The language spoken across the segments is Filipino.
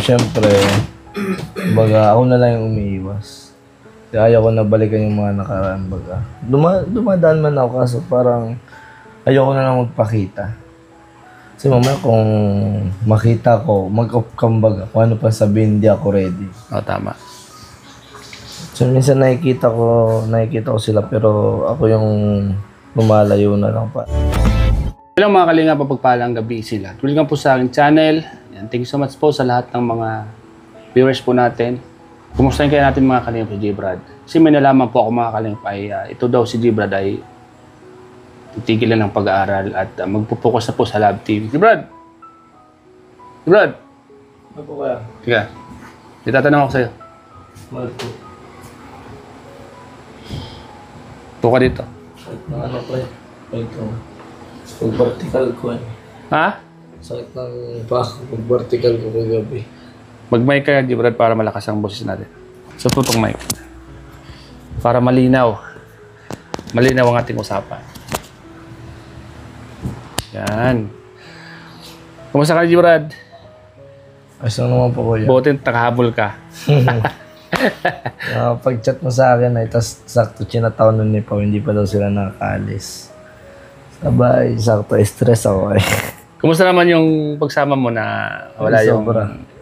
Siyempre, baga ako na lang yung umiiwas. Kaya ayaw ko na balikan yung mga nakaraan, baga. Dumadaan man ako kaso parang ayaw ko na lang magpakita. Kasi mamaya kung makita ko, mag-off cam baga, kung ano pa sabihin, hindi ako ready. Tama. So minsan nakikita ko sila pero ako yung lumalayo na lang pa. Hello mga kalinga, papagpalang gabi sila. Welcome po sa aking channel. Yan, thank you so much po sa lahat ng mga viewers po natin. Kumustahin kaya natin mga kalinga si J-Brad. Kasi may nalaman po ako mga kalinga ay ito daw si J-Brad ay titigilan ng pag-aaral at magpupokus na po sa lab team. J-Brad! J-Brad! Ano po kaya? Sige. Itatanong ako sa'yo. Mahal po. Tuka dito. Ano po eh? Ito. Pag vertical ko eh. Ha? Sakit ng paa pag vertical ko kagabi. Mag-mic ka, J-Brad, para malakas ang boses natin. Sa tutong mic. Para malinaw. Malinaw ang ating usapan. Yan. Kumusta ka, J-Brad? Ayos lang naman po kuya. Buti nakahabol ka. Pag-chat mo sa akin ay tas sakto chinataon nun ni Pao, hindi pa daw sila nakakaalis. Sabay, sakto stress ako eh. Kumusta naman yung pagsama mo na wala yung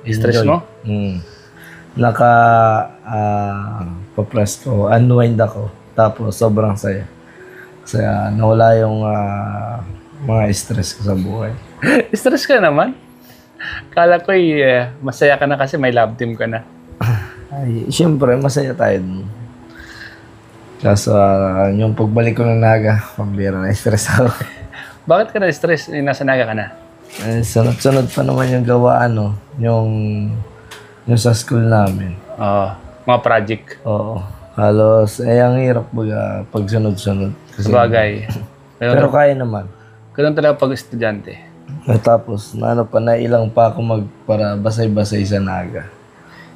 stress mo? Pa-press ko, unwind ako. Tapos sobrang saya. Kaya nawala yung mga stress ko sa buhay. Stress ka naman? Kala ko masaya ka na kasi may love team ka na. Ay, siyempre, masaya tayo dun. Kaso, yung pagbalik ko ng Naga, pambira na stress ako. Bakit ka na-stress? Nasa Naga ka na? Sunod-sunod pa naman yung gawaan, no? Yung sa school namin. Oo. Mga project. Oo. Halos, ang hirap pag sunod-sunod. Sabagay. Pero kaya naman. Ganun talaga pag estudyante. Tapos, nailang pa ako para basay-basay sa Naga.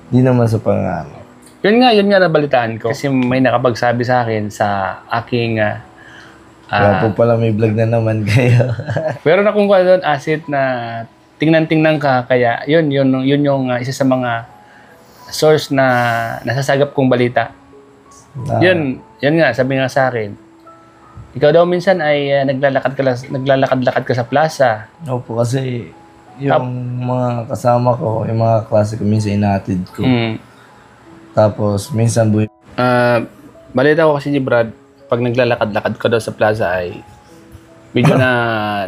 Di naman sa pangalan. Yun nga nabalitaan ko. Kasi may nakapagsabi sa akin sa aking... Kaya po pala may vlog na naman kayo. Pero na kung doon, asset na tingnan-tingnan ka. Kaya yun yung isa sa mga source na nasasagap kong balita. Yun nga, sabi nga sa akin. Ikaw daw minsan ay naglalakad-lakad ka sa plaza. Opo, kasi yung mga kasama ko, yung mga klase ko, minsan inaatid ko. Tapos, minsan balita ko kasi ni Brad, pag naglalakad-lakad ka daw sa plaza ay medyo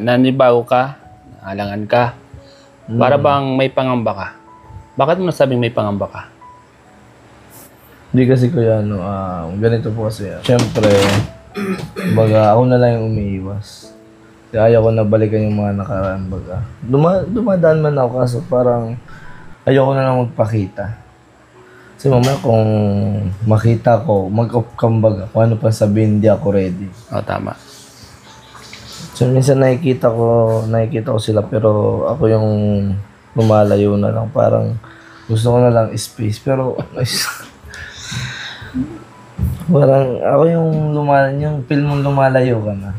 nanibaw ka, alangan ka. Para bang may pangamba ka. Bakit mo nasabing may pangamba ka? Hindi kasi kuya, ganito po kasi. Siyempre, baga ako na lang yung umiiwas. Kaya ayaw ko na balikan yung mga nakaraan, baga. Dumadaan man ako kaso parang ayaw ko na lang magpakita. Kasi mamaya kung makita ko, mag-off cam baga, kung ano pa sabihin, hindi ako ready. Tama. So minsan nakikita ko sila pero ako yung lumalayo na lang. Parang gusto ko na lang space pero parang ako yung feel mong lumalayo ka na.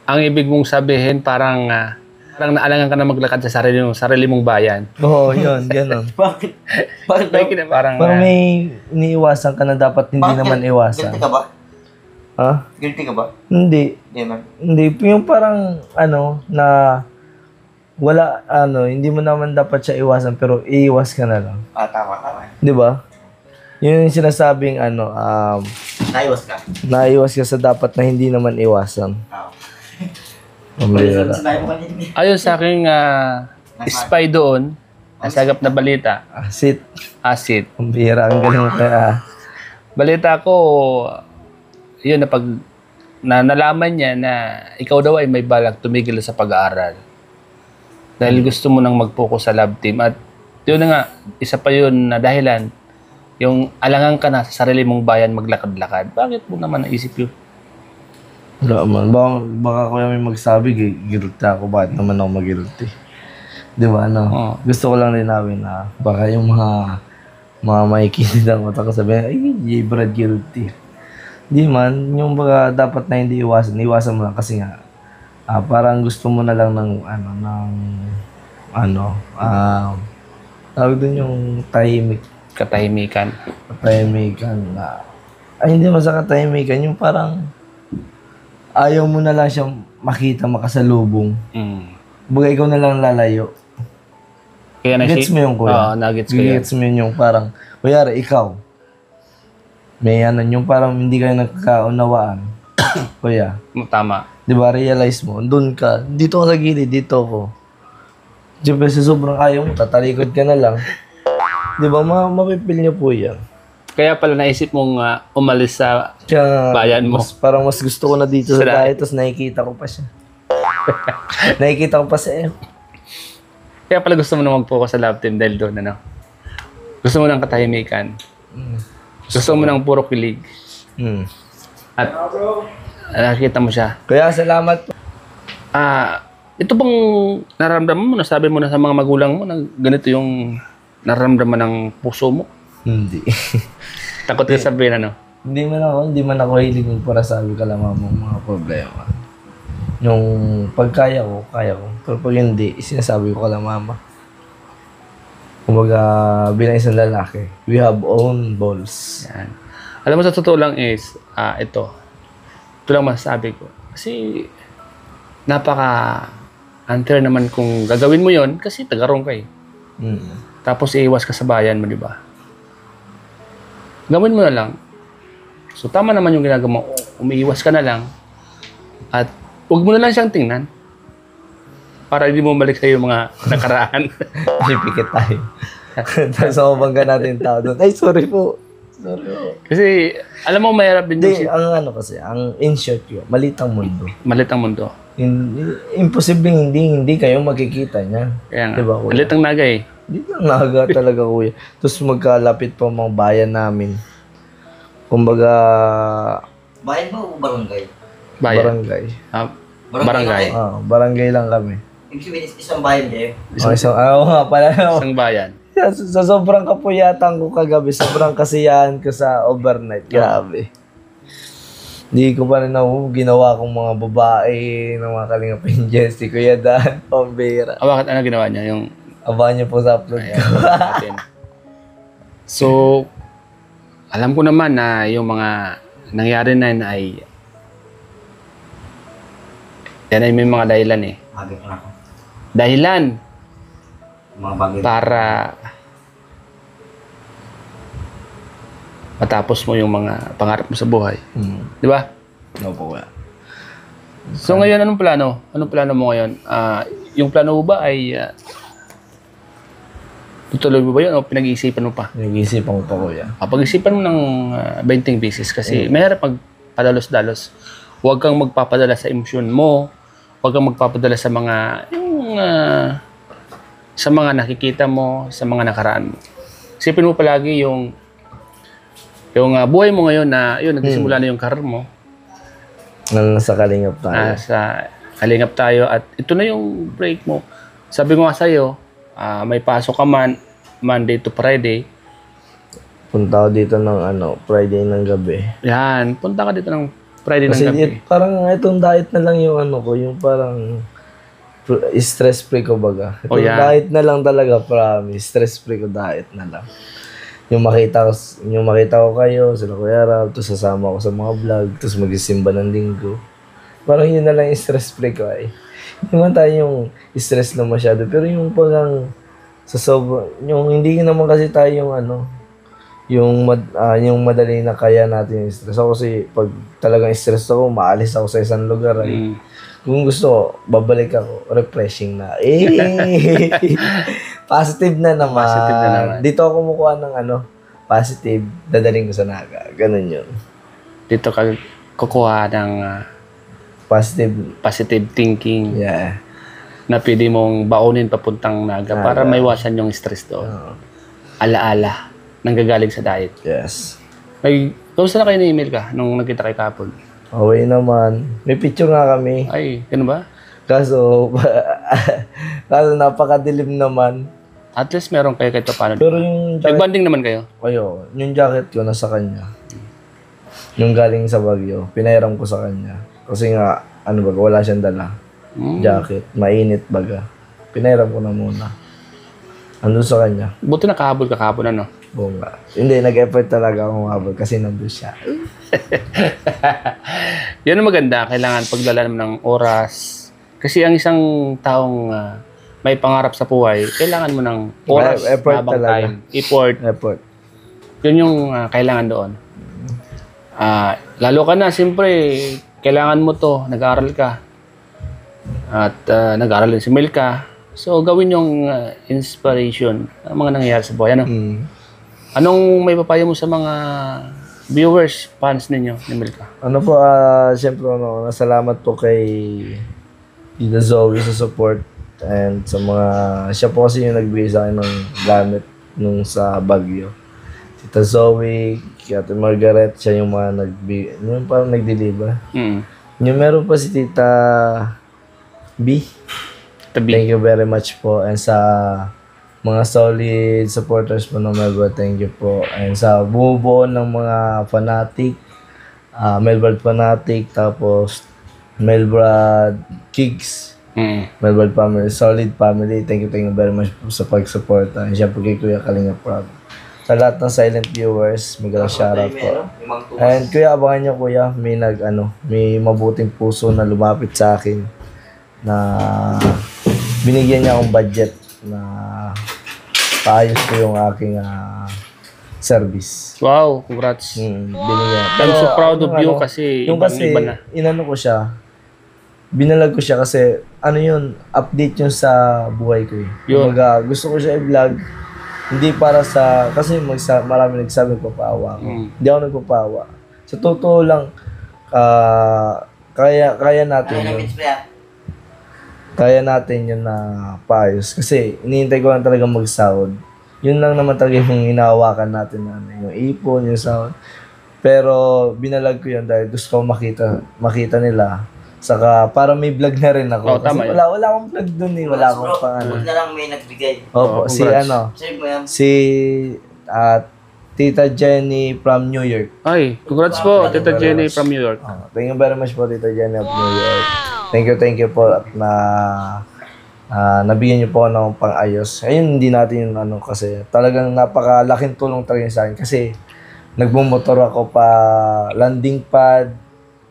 Ang ibig mong sabihin parang naalangan ka na maglakad sa sarili mong bayan. Oo, yun, gano'n. Bakit? Parang may iniiwasan ka na dapat hindi naman iwasan. Guilty ka ba? Ha? Guilty ka ba? Hindi. Hindi man. Hindi. Yung parang, na wala, hindi mo naman dapat siya iwasan, pero iiwas ka na lang. Tama. Di ba? Yun yung sinasabing, Naiwas ka? naiwas ka sa dapat na hindi naman iwasan. Pambira. Sinabi mo kanina. ayon sa aking spy doon, nasagap na balita, Asit. Pambira. Ang galing mo kaya. Balita ko, yun na pag nalaman niya na ikaw daw ay may balak tumigil sa pag-aaral. Dahil gusto mo nang mag-focus sa lab team. At yun na nga, isa pa yun na dahilan, yung alangan ka na sa sarili mong bayan maglakad-lakad. Bakit mo naman naisip yun? Wala man. Baka kuya may magsabi, guilty ako. Bakit naman ako mag-guilty? Di ba, Gusto ko lang linawin na baka yung mga makikinig ng utak ko sabihin, ay, J-Brad guilty. Di man, yung baka dapat na hindi iwasan mo lang kasi nga, parang gusto mo na lang ng Tawag doon yung tahimik. Katahimikan. Katahimikan na... Ay, hindi man sa katahimikan. Yung parang... Ayaw mo na lang siyang makita, makasalubong. Baga ikaw na lang lalayo. Kaya Gets mo yung kuya? Oo, nagets ko yun. Gets mo yun yung parang... Kuyari, ikaw. May ano, yung parang hindi kayo nagkakaunawaan. Kuya. Tama. Di ba, realize mo, doon ka, dito ka sa gilid, dito ako. Siyempre, sa sobrang ayaw mo, tatalikod ka na lang. Di ba, mapipil niyo po yan. Kaya pala naisip mong umalis sa Kaya, bayan mo. parang mas gusto ko na dito sa Sa bahay, tapos nakikita ko pa siya. Nakikita ko pa siya. Kaya pala gusto mo na mag-focus sa love team dahil doon, ano? Gusto mo ng katahimikan. Gusto mo ng puro kilig. At nakikita mo siya. Kaya salamat po. Ito bang nararamdaman mo? Nasabi mo na sa mga magulang mo na ganito yung nararamdaman ng puso mo? Hindi. Takot ka sabihin, ano? Hindi man ako hilig para sabi ka lang mga problema. Yung pagkaya ko, kaya ko. Pero pag hindi, sinasabi ko ka lang mama. Kumbaga, bilang isang lalaki, we have own balls. Yan. Alam mo, sa totoo lang is, ito lang masasabi ko. Kasi, napaka-unfair naman kung gagawin mo yon kasi tagarong ka eh. Tapos, iiwas ka sa bayan mo, di ba? Gawin mo na lang. So, tama naman yung ginagawa mo. Umiiwas ka na lang. At, huwag mo na lang siyang tingnan. Para hindi mo balik sa'yo yung mga nakaraan. Pipikit tayo. Tapos ako bangga natin yung tao doon. Ay, sorry po. Sorry po. Kasi, alam mo, mahirap din Hindi, ang in short yun, malit ang mundo. Malit ang mundo. Imposibleng hindi kayo makikita niya. Kaya nga. Diba, kuya? Malit ang naga eh. Hindi lang naga talaga, kuya. Tapos magkalapit pa mga bayan namin. Kumbaga, Bayan ba o barangay? Bayan. barangay. Barangay. Barangay lang kami. Ibig sabihin, isang bayan kayo. Nga pala. Isang bayan. Sa sobrang kapuyatan ko kagabi, sobrang kasiyahan ko sa overnight. Grabe. Hindi ko pa rin ginawa kong mga babae, ng mga Kalingap Angels, si Kuya Dan, Pambira. Bakit ano ginawa niya? Yung Abangan niyo po sa upload ko. natin. So, alam ko naman na yung mga nangyari na yun ay yan ay may mga dahilan eh. Bagay ko na ako. Dahilan Mga bagay. para matapos mo yung mga pangarap mo sa buhay. Di ba? Opo, kuya. So ngayon, anong plano? Anong plano mo ngayon? Yung plano mo ba ay tutuloy mo ba yun o pinag-iisipan mo pa? Nag-iisipan ko pa, kuya. Pag-isipan mo ng 20 beses kasi mahirap magpadalos-dalos. Huwag kang magpapadala sa emosyon mo. Huwag kang magpapadala sa mga sa mga nakikita mo, sa mga nakaraan mo. Isipin mo palagi yung buhay mo ngayon na yun, nagsisimula na yung career mo. Nasa Kalingap tayo. Sa Kalingap tayo at ito na yung break mo. Sabi ko nga sa'yo, may pasok ka man, Monday to Friday. Punta ako dito ng Friday ng gabi. Yan, punta ka dito ng Friday ng gabi. Kasi parang itong diet na lang yung yung parang stress-free ko baga. Itong diet na lang talaga, promise. Stress-free ko diet na lang. Yung makita ko kayo, sila Kuya Rab, tapos sasama ko sa mga vlog, tapos magsisimba ng linggo. Parang yun na lang yung stress-free ko ay. Hindi man tayo yung stress na masyado, pero yung parang yung hindi naman kasi tayo yung madali na kaya natin yung stress. Ako kasi pag talagang stress ako, maalis ako sa isang lugar ay. Kung gusto ko, babalik ako, refreshing na. Positive na naman. Positive na naman. Dito ako kumukuha ng positive, dadaling ko sa Naga. Ganun yun. Dito ka kukuha ng positive thinking. Yeah. Na pwede mong baunin papuntang Naga para maiwasan yung stress doon. Alaala. Nanggagaling sa diet. Yes. Kamusta na kayo ni-email ka nung nagkita kay Kapon? Okay naman. May picture nga kami. Ay, ganun ba? Kaso napakadilim naman. At least meron kayo kahit paano. Pero yung jacket, Nag-bonding naman kayo? yung jacket ko nasa kanya. Yung galing sa Baguio, pinairam ko sa kanya. Kasi nga, wala siyang dala. Jacket, mainit baga. Pinairam ko na muna. Andun sa kanya. Buti nakahabol ka kahapon, ano? Oo nga. Hindi, nag-effort talaga ako umabot kasi nandun siya. Yan ang maganda. Kailangan paglalaan mo ng oras. Kasi ang isang taong may pangarap sa buhay, kailangan mo ng oras, Effort habang talaga. time, effort. Yun yung kailangan doon. Lalo ka na, siyempre, kailangan mo to, nag-aaral ka. At nag-aaral din si Milka. So, gawin yung inspiration ang mga nangyayari sa buhay. Ano? Anong may papayo mo sa mga viewers, fans ninyo ni Milka? Ano po, siyempre, nasalamat po kay Tita Zoe sa support and sa mga, siya po kasi yung nagbigay sa akin ng gamit nung sa Baguio. Tita Zoe, Ate Margaret, siya yung mga yung parang nag-deliver. Yung meron pa si Tita B. Thank you very much po. And sa mga solid supporters po ng Melbourne, thank you po. And sa bumubuo ng mga fanatic, Melbourne fanatic, tapos Melbourne Kicks, Melbourne family, solid family. Thank you very much po sa pag-support. And syempre kay Kuya Kalinga Prab. Sa lahat ng silent viewers, mega shoutout po. And Kuya, abangan nyo Kuya, may mabuting puso na lumapit sa akin na binigyan niya akong budget na paayos ko yung aking service. Wow, congrats. Binigyan. I'm so proud of you kasi yung ibang-iba na. inano ko siya, binalag ko siya kasi update yun sa buhay ko eh. Kumbaga, gusto ko siya i-vlog, hindi para sa, kasi marami nagsabi nagpapaawa ako. Hindi ako nagpapaawa. Sa totoo lang, kaya natin yun. Kaya natin yun na paayos. Kasi iniintay ko lang talaga mag-sahod. Yun lang naman talaga yung hinahawakan natin na yung ipon, yung sahod. Pero binalag ko yun dahil gusto ko makita nila. Saka para may vlog na rin ako. Oh, kasi tama wala akong vlog dun eh. Wala akong pangano. Huwag na lang may nagbigay. Opo, Save mo yan. si Tita Jenny from New York. Ay, congrats po, Tita Jenny from New York. Thank you very much po, Tita Jenny of New York. Thank you po at nabigyan niyo po ng pang-ayos. Ayun, hindi natin yung kasi talagang napakalaking tulong talaga sa akin kasi nagmumotor ako pa landing pad.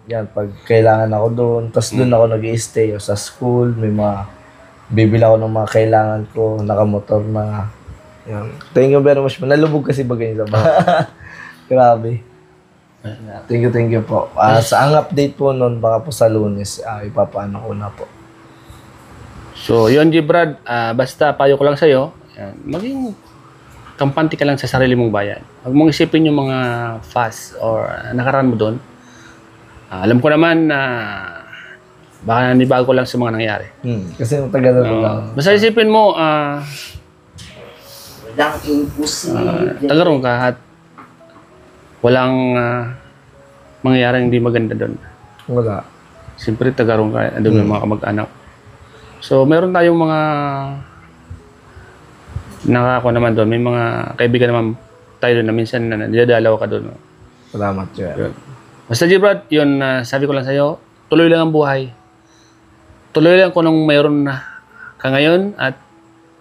Yan, pag kailangan ako doon. Tapos doon ako nag-i-stay sa school. May bibili ako ng mga kailangan ko. Nakamotor na. Yan. Thank you very much. Nalubog kasi bagay sa bahay. Grabe. Thank you po. Sa ang update po noon, baka po sa Lunes, ipapaano ko na po. So, yun, Brad, basta payo ko lang sa'yo, maging kampante ka lang sa sarili mong bayan. Huwag mong isipin yung mga fast or nakaraan mo doon. Alam ko naman na baka nanibago lang sa mga nangyari. Kasi yung tagal na lang. Basta isipin mo, Walang imposible. tagarong ka at walang mangyayaring hindi maganda doon. Wala. Siyempre, tagarong ka, doon may mga kamag-anak. So, meron tayong mga nakako naman doon. May mga kaibigan naman tayo doon na minsan na nidadalaw ka doon. Salamat, Joel. Basta, Brad, yun, sabi ko lang sa'yo, tuloy lang ang buhay. Tuloy lang kung anong mayroon na ka ngayon at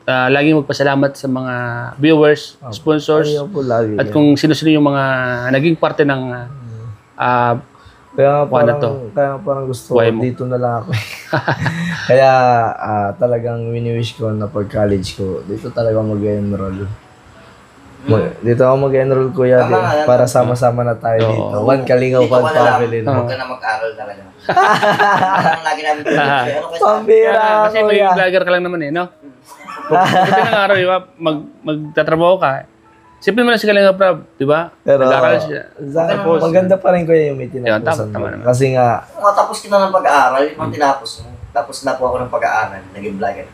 laging magpasalamat sa mga viewers, sponsors, Ayaw po lagi. at kung sino-sino yung mga naging parte ng Kaya to? parang gusto ko, Buhay mo. dito na lang ako. Kaya talagang wini-wish ko na pag-college ko, dito talaga mag-enroll. Dito ako mag-enroll, kuya, para sama-sama na tayo dito. One Kalingaw, Dito one ka na lang. family. Huwag ka na mag-aral talaga. Ang lagi namin pinag-ipin. Ano kasi? Pambira, kasi may kuya. vlogger ka lang naman no? Pagdating ng araw, di ba, magtatrabaho ka. Siyempre mo na si Kalinga Prab, di ba? Pero, Nag-aaral siya. maganda pa rin kuya yung may tinapusan tama mo. naman. Kasi nga, Kung matapos ka na ng pag-aaral, yun ang tinapos mo. Tapos na po ako ng pag-aaral, naging vlogger.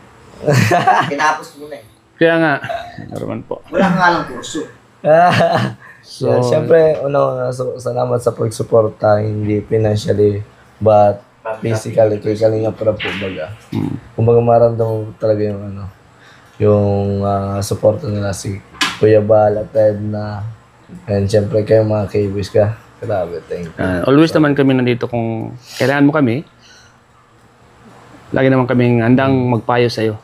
Tinapos mo na eh. Kaya nga, naroon po. Wala ka nga lang kurso. So, siyempre, salamat sa pagsuporta, hindi financially, but physically, kay Kalinga Prab po baga. Kumbaga maramdaman mo talaga yung suporta nila si Kuya Bal at Edna. And siyempre kayo mga K-Boys ka. Grabe, thank you. Always naman kami nandito kung kailangan mo kami. Lagi naman kaming handang magpayo sa'yo.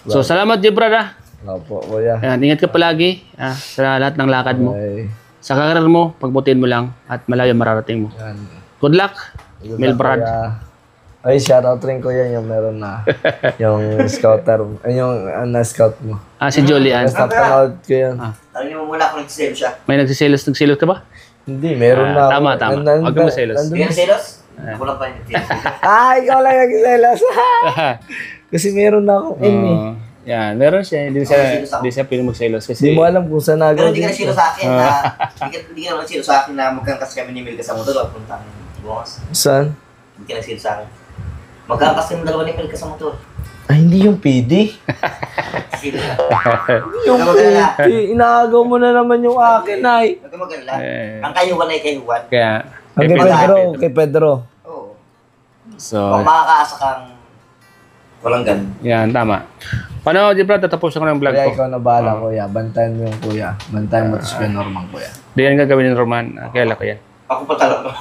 So, salamat, Brad, Opo, kuya. Ayan, ingat ka palagi sa lahat ng lakad mo. Ay, Sa karir mo, pagbutin mo lang at malayo mararating mo. yan. Good luck, Mel Brad. Kuya. Ay, shoutout rin ko yan yung meron na. Yung scouter. Ay, yung na-scout mo. Si Julian. Basta panood ko yan. Tanongin mo muna kung nagsiselos siya. May nagsiselos ka ba? Hindi, meron na. Tama. Nandun- Huwag kang maselos. nandun- Hindi ka nagsiselos? Ako lang pa yung nagsiselos. Ikaw lang nagsiselos. Kasi meron na akong in eh. Yan, meron siya. Hindi siya piling magselos kasi Hindi mo alam kung saan Pero nagawa hindi ka dito. nagsiselos sa akin na... Hindi ka naman nagsiselos sa akin na magkangkas kami ni Mel ka sa motor. Huwag punta kami. Bukas. Saan? Hindi ka nagsiselos sa akin. Magkangkas kami dalawa ni Mel ka sa motor. Ay, hindi yung PD. Nagsiselos ka. Yung Huwag ka mag-alala. PD. Inaagaw mo na naman yung akin, ay. Huwag ka mag-alala. Ang kayuhan ay kayuhan. Kaya, Kay Pedro. Oo. so, Kung makakaasa kang walang ganun. yan, tama. Paano, Brad, tatapusin ko ng vlog Kuya, ko. ikaw na bahala, kuya. Bantayan mo yung kuya. Bantayan mo ito si Norman, kuya. Di yan gagawin ng Roman. Kaya ko yan. Ako pa talaga.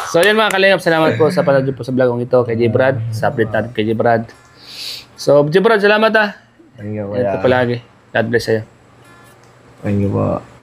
So, yan mga kalingap. Salamat po sa panood po sa vlog ito kay J. Brad. Sa update natin kay J. Brad. So, J. Brad, salamat Thank you, Ingat kuya. ka palagi. God bless sa'yo. Thank you po.